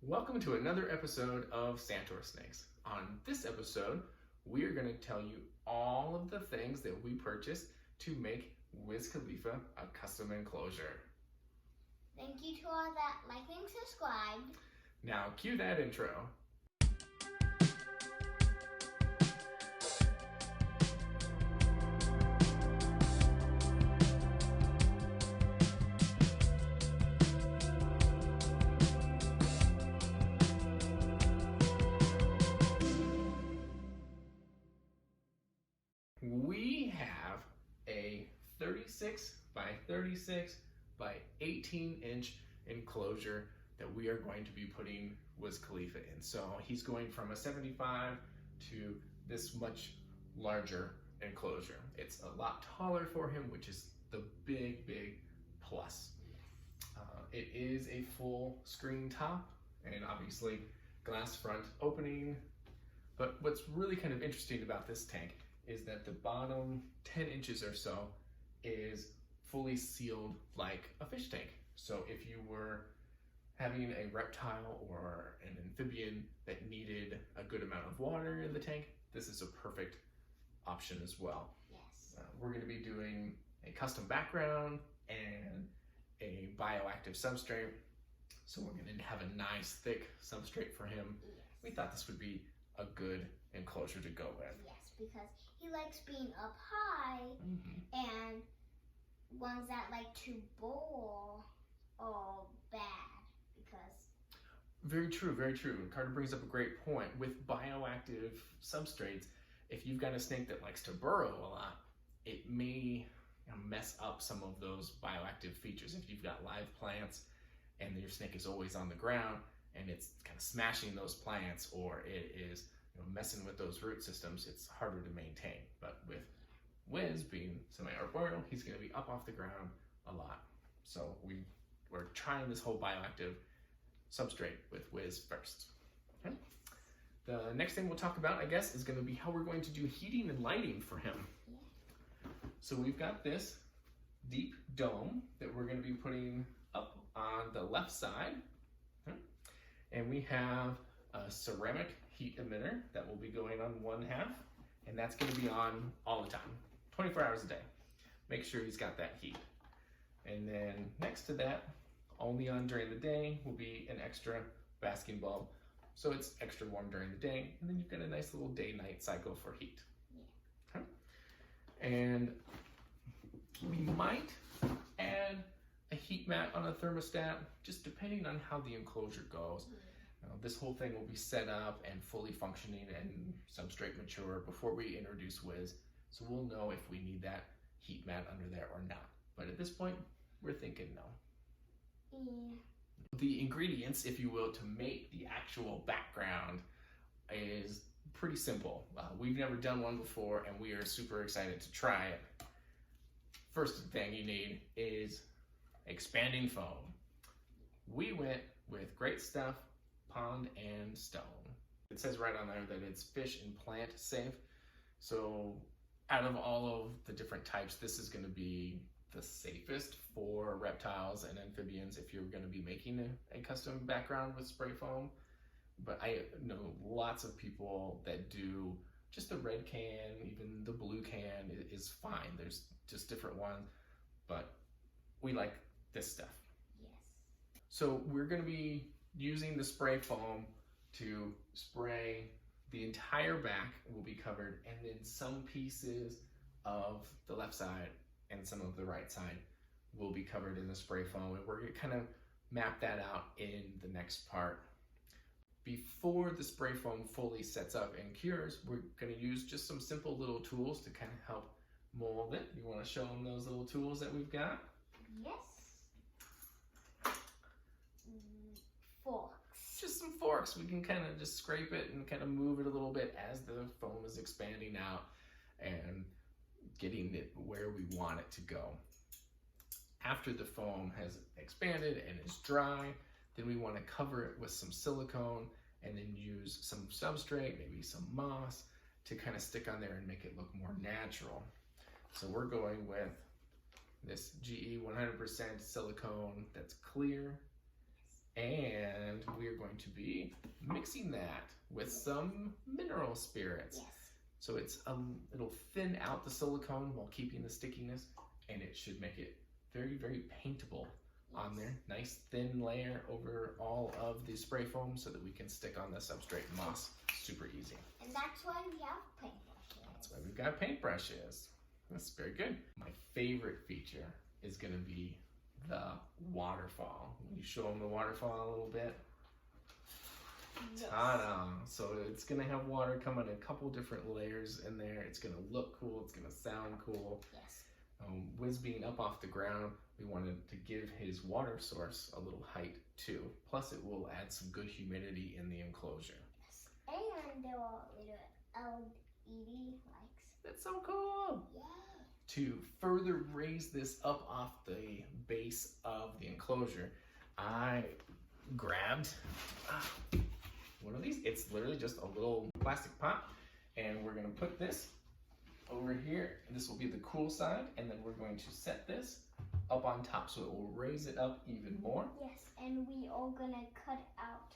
Welcome to another episode of SantorSnakes. On this episode, we are going to tell you all of the things that we purchased to make Wiz Khalifa a custom enclosure. Thank you to all that like and subscribe. Now cue that intro. We have a 36 by 36 by 18 inch enclosure that we are going to be putting Wiz Khalifa in. So he's going from a 75 to this much larger enclosure. It's a lot taller for him, which is the big plus. It is a full screen top and obviously glass front opening. But what's really kind of interesting about this tank is that the bottom 10 inches or so is fully sealed like a fish tank. So if you were having a reptile or an amphibian that needed a good amount of water in the tank, this is a perfect option as well. Yes. We're going to be doing a custom background and a bioactive substrate. So we're going to have a nice thick substrate for him. Yes. We thought this would be a good enclosure to go with. Yes, because he likes being up high, and ones that like to bowl are bad because. Very true, very true. Carter brings up a great point. With bioactive substrates, if you've got a snake that likes to burrow a lot, it may mess up some of those bioactive features. If you've got live plants and your snake is always on the ground and it's kind of smashing those plants, or it is messing with those root systems, it's harder to maintain. But with Wiz being semi-arboreal, he's going to be up off the ground a lot. So we're trying this whole bioactive substrate with Wiz first. Okay. The next thing we'll talk about, I guess, is going to be how we're going to do heating and lighting for him. Yeah. So we've got this deep dome that we're going to be putting up on the left side. Okay. And we have a ceramic heat emitter that will be going on one half, and that's going to be on all the time, 24 hours a day. Make sure he's got that heat. And then next to that, only on during the day, will be an extra basking bulb, so it's extra warm during the day, and then you've got a nice little day-night cycle for heat. Yeah. Okay. And we might add a heat mat on a thermostat, just depending on how the enclosure goes. This whole thing will be set up and fully functioning and substrate mature before we introduce Wiz, so we'll know if we need that heat mat under there or not. But at this point, we're thinking no. Yeah. The ingredients, if you will, to make the actual background is pretty simple. We've never done one before, and we are super excited to try it. First thing you need is expanding foam. We went with Great Stuff Pond and Stone. It says right on there that it's fish and plant safe. So out of all of the different types, this is going to be the safest for reptiles and amphibians if you're going to be making a custom background with spray foam. But I know lots of people that do just the red can, even the blue can is fine. There's just different ones, but we like this stuff. Yes. So we're going to be using the spray foam to spray the entire back will be covered, and then some pieces of the left side and some of the right side will be covered in the spray foam, and we're going to kind of map that out in the next part. Before the spray foam fully sets up and cures, we're going to use just some simple little tools to kind of help mold it. You want to show them those little tools that we've got? Yes. Forks. Just some forks. We can kind of just scrape it and kind of move it a little bit as the foam is expanding out and getting it where we want it to go. After the foam has expanded and is dry, then we want to cover it with some silicone and then use some substrate, maybe some moss, to kind of stick on there and make it look more natural. So we're going with this GE 100% silicone that's clear. And we're going to be mixing that with some mineral spirits. Yes. So it'll thin out the silicone while keeping the stickiness, and it should make it very, very paintable on there. Nice thin layer over all of the spray foam so that we can stick on the substrate and moss super easy. And that's why we have paintbrushes. That's why we've got paintbrushes. That's very good. My favorite feature is going to be the waterfall. Can you show them the waterfall a little bit? Yes. Ta-da! So it's going to have water come in a couple different layers in there. It's going to look cool. It's going to sound cool. Yes. Wiz being up off the ground, we wanted to give his water source a little height too. Plus it will add some good humidity in the enclosure. Yes. And there are little LED lights. That's so cool! Yay! To further raise this up off the base of the enclosure, I grabbed one of these. It's literally just a little plastic pot, and we're gonna put this over here. This will be the cool side, and then we're going to set this up on top so it will raise it up even more. Yes, and we are gonna cut out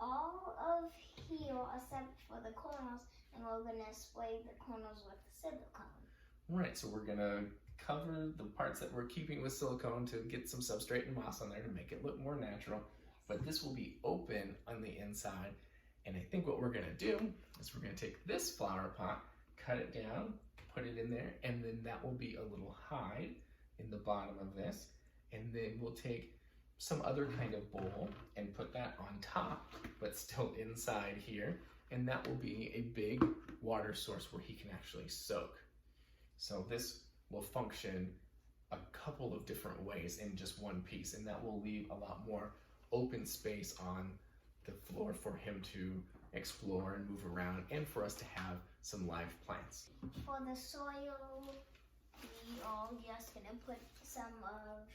all of here except for the corners, and we're gonna spray the corners with silicone. Right, so we're gonna cover the parts that we're keeping with silicone to get some substrate and moss on there to make it look more natural. But this will be open on the inside, and I think what we're gonna do is we're gonna take this flower pot, cut it down, put it in there, and then that will be a little hide in the bottom of this. And then we'll take some other kind of bowl and put that on top, but still inside here. And that will be a big water source where he can actually soak. So this will function a couple of different ways in just one piece, and that will leave a lot more open space on the floor for him to explore and move around, and for us to have some live plants. For the soil, we are just gonna put some of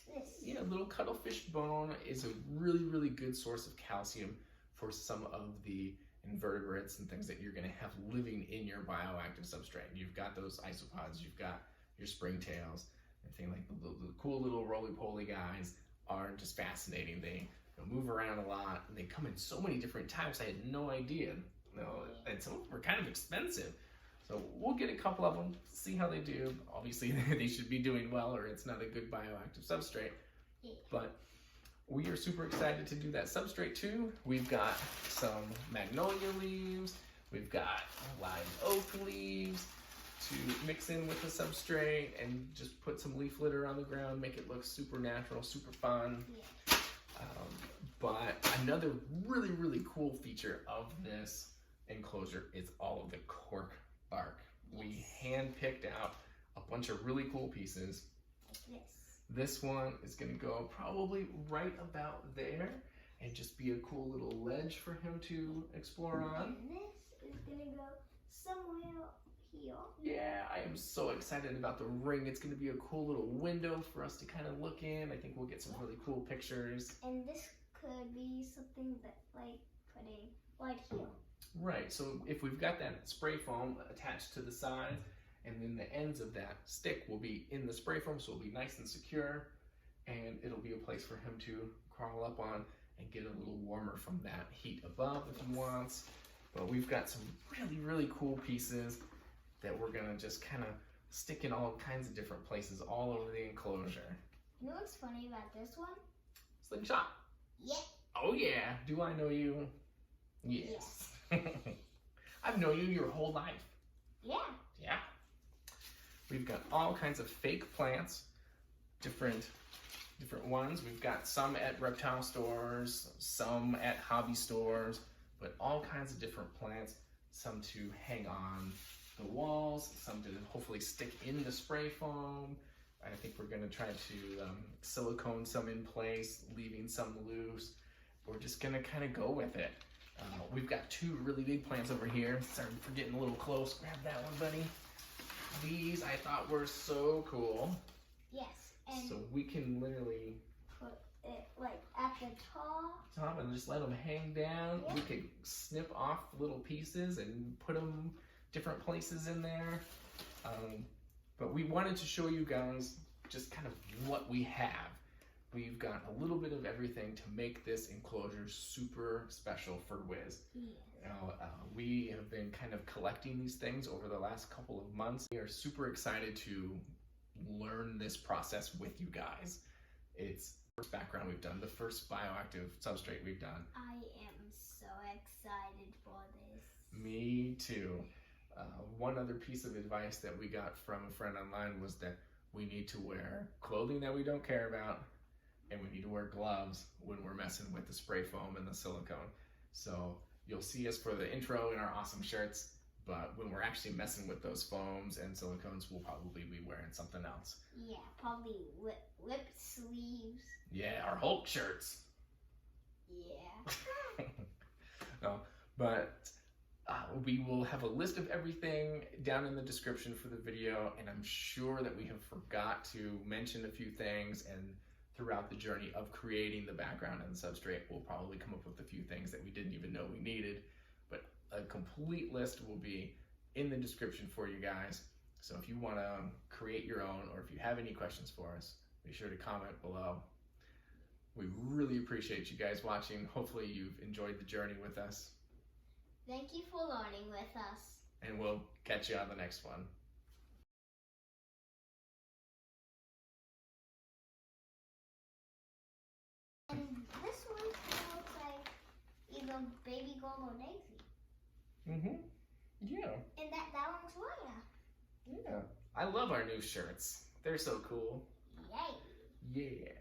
this. Yeah, little cuttlefish bone is a really, really good source of calcium for some of the invertebrates and things that you're gonna have living in your bioactive substrate. You've got those isopods, you've got your springtails, everything like the cool little roly-poly guys are just fascinating. They move around a lot, and they come in so many different types. I had no idea. And some of them are kind of expensive. So we'll get a couple of them, see how they do. Obviously, they should be doing well, or it's not a good bioactive substrate. Yeah. But we are super excited to do that substrate too. We've got some magnolia leaves. We've got live oak leaves to mix in with the substrate and just put some leaf litter on the ground, make it look super natural, super fun. Yeah. But another really, really cool feature of this enclosure is all of the cork bark. Yes. We hand-picked out a bunch of really cool pieces. Yes. This one is going to go probably right about there and just be a cool little ledge for him to explore on. And this is gonna go somewhere here. Yeah, I am so excited about the ring. It's going to be a cool little window for us to kind of look in. I think we'll get some really cool pictures. And this could be something that, like, putting right here. Right, so if we've got that spray foam attached to the sides, and then the ends of that stick will be in the spray foam, so it'll be nice and secure, and it'll be a place for him to crawl up on and get a little warmer from that heat above if he wants. But we've got some really, really cool pieces that we're gonna just kind of stick in all kinds of different places all over the enclosure. You know what's funny about this one? Slingshot. Yeah. Oh yeah, do I know you? Yes. I've known you your whole life. Yeah. Yeah. We've got all kinds of fake plants, different ones. We've got some at reptile stores, some at hobby stores, but all kinds of different plants, some to hang on the walls, some to hopefully stick in the spray foam. I think we're gonna try to silicone some in place, leaving some loose. We're just gonna kind of go with it. We've got two really big plants over here. Sorry for getting a little close. Grab that one, buddy. These I thought were so cool. Yes. And So we can literally put it like at the top. and just let them hang down. Yeah. We could snip off little pieces and put them different places in there. But we wanted to show you guys just kind of what we have. we've got a little bit of everything to make this enclosure super special for Wiz. Yes. We have been kind of collecting these things over the last couple of months. We are super excited to learn this process with you guys. It's the first background we've done, the first bioactive substrate we've done. I am so excited for this. Me too. One other piece of advice that we got from a friend online was that we need to wear clothing that we don't care about, and we need to wear gloves when we're messing with the spray foam and the silicone. So you'll see us for the intro in our awesome shirts, but when we're actually messing with those foams and silicones, we'll probably be wearing something else. Yeah, probably whip sleeves. Yeah, our Hulk shirts. Yeah. No, but we will have a list of everything down in the description for the video, and I'm sure that we have forgot to mention a few things, and throughout the journey of creating the background and the substrate, we'll probably come up with a few things that we didn't even know we needed, but a complete list will be in the description for you guys. So if you want to create your own, or if you have any questions for us, be sure to comment below. We really appreciate you guys watching. Hopefully you've enjoyed the journey with us. Thank you for learning with us. And we'll catch you on the next one. And this one looks like either baby gold or daisy. Yeah. And that one's lighter. Yeah. I love our new shirts. They're so cool. Yay. Yeah.